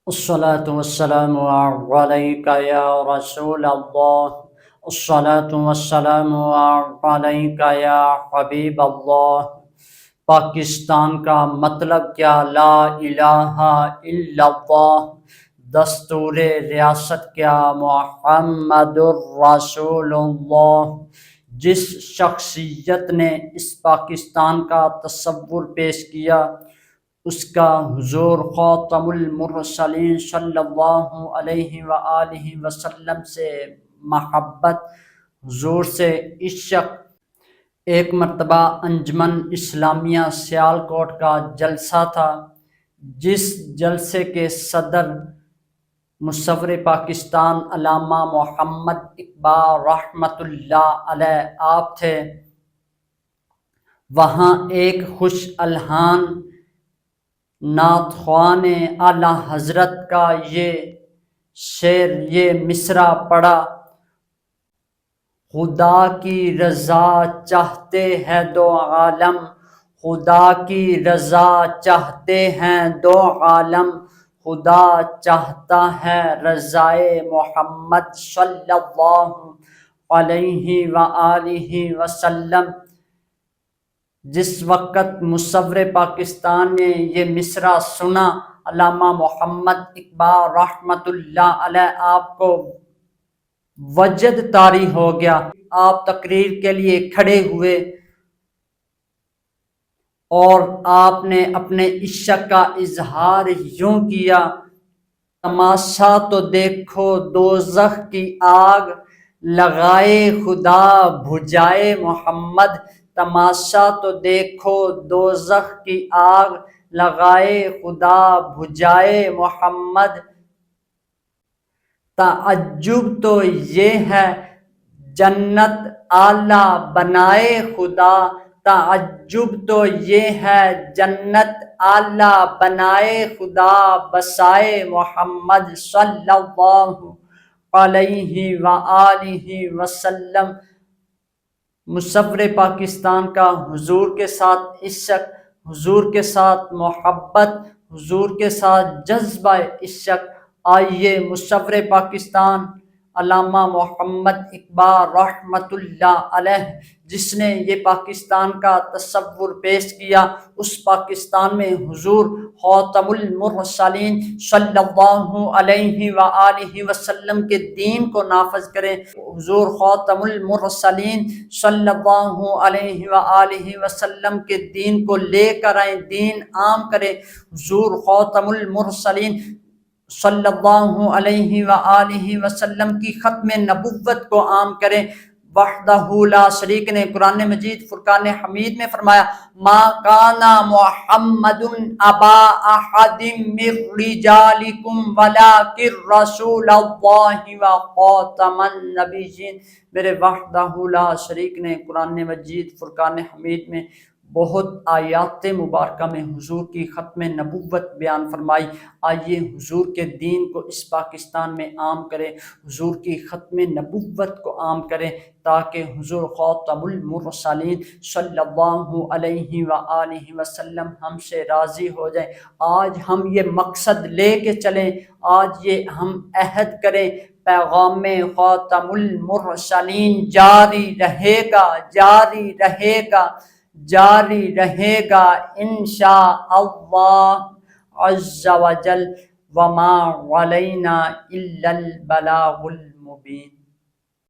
الصلاة والسلام عليك يا رسول الله. الصلاة والسلام عليك يا حبیب اللہ. پاکستان کا مطلب کیا؟ لا الہ الا اللہ. دستور ریاست کیا؟ محمد الرسول اللہ. جس شخصیت نے اس پاکستان کا تصور پیش کیا اس کا حضور خاتم المرسلین صلی اللہ علیہ وآلہ وسلم سے محبت، حضور سے عشق. ایک مرتبہ انجمن اسلامیہ سیالکوٹ کا جلسہ تھا، جس جلسے کے صدر مصور پاکستان علامہ محمد اقبال رحمۃ اللہ علیہ آپ تھے. وہاں ایک خوش الحان نعت خواں نے اعلیٰ حضرت کا یہ شعر، یہ مصرع پڑھا: خدا کی رضا چاہتے ہیں دو عالم، خدا کی رضا چاہتے ہیں دو عالم، خدا چاہتا ہے رضائے محمد صلی اللہ علیہ وآلہ وسلم. جس وقت مصور پاکستان نے یہ مصرع سنا، علامہ محمد اقبال رحمۃ اللہ علیہ آپ کو وجد طاری ہو گیا. آپ تقریر کے لیے کھڑے ہوئے اور آپ نے اپنے عشق کا اظہار یوں کیا: تماشا تو دیکھو دوزخ کی آگ، لگائے خدا بھجائے محمد. تماشا تو دیکھو دوزخ کی آگ، لگائے خدا بھجائے محمد. تعجب تو یہ ہے جنت اعلیٰ بنائے خدا، تعجب تو یہ ہے جنت اعلیٰ بنائے خدا، بسائے محمد صلی اللہ علیہ وآلہ وسلم. مصور پاکستان کا حضور کے ساتھ عشق، حضور کے ساتھ محبت، حضور کے ساتھ جذبہ عشق. آئیے مصور پاکستان علامہ محمد اقبال رحمۃ اللہ علیہ، جس نے یہ پاکستان کا تصور پیش کیا، اس پاکستان میں حضور خاتم المرسلین صلی اللہ علیہ وآلہ وسلم کے دین کو نافذ کریں. حضور خاتم المرسلین صلی اللہ علیہ وآلہ وسلم کے دین کو لے کر آئیں، دین عام کریں. حضور خاتم المرسلین صلی اللہ علیہ وآلہ وسلم کی ختم نبوت کو عام کریں. وحدہ لا شریک نے قرآن مجید فرقان حمید میں فرمایا: ما کان محمد ابا احد من رجالکم ولکن رسول اللہ وخاتم النبیین. میرے وحدہ لا شریک نے قرآن مجید فرقان حمید میں بہت آیات مبارکہ میں حضور کی ختم نبوت بیان فرمائی. آئیے حضور کے دین کو اس پاکستان میں عام کریں، حضور کی ختم نبوت کو عام کریں، تاکہ حضور خاتم المرسلین صلی اللہ علیہ وآلہ وسلم ہم سے راضی ہو جائیں. آج ہم یہ مقصد لے کے چلیں، آج یہ ہم عہد کریں: پیغام خاتم المرسلین جاری رہے گا، جاری رہے گا، جاری رہے گا انشاء اللہ عز و جل. وما علینا الا البلاغ المبین.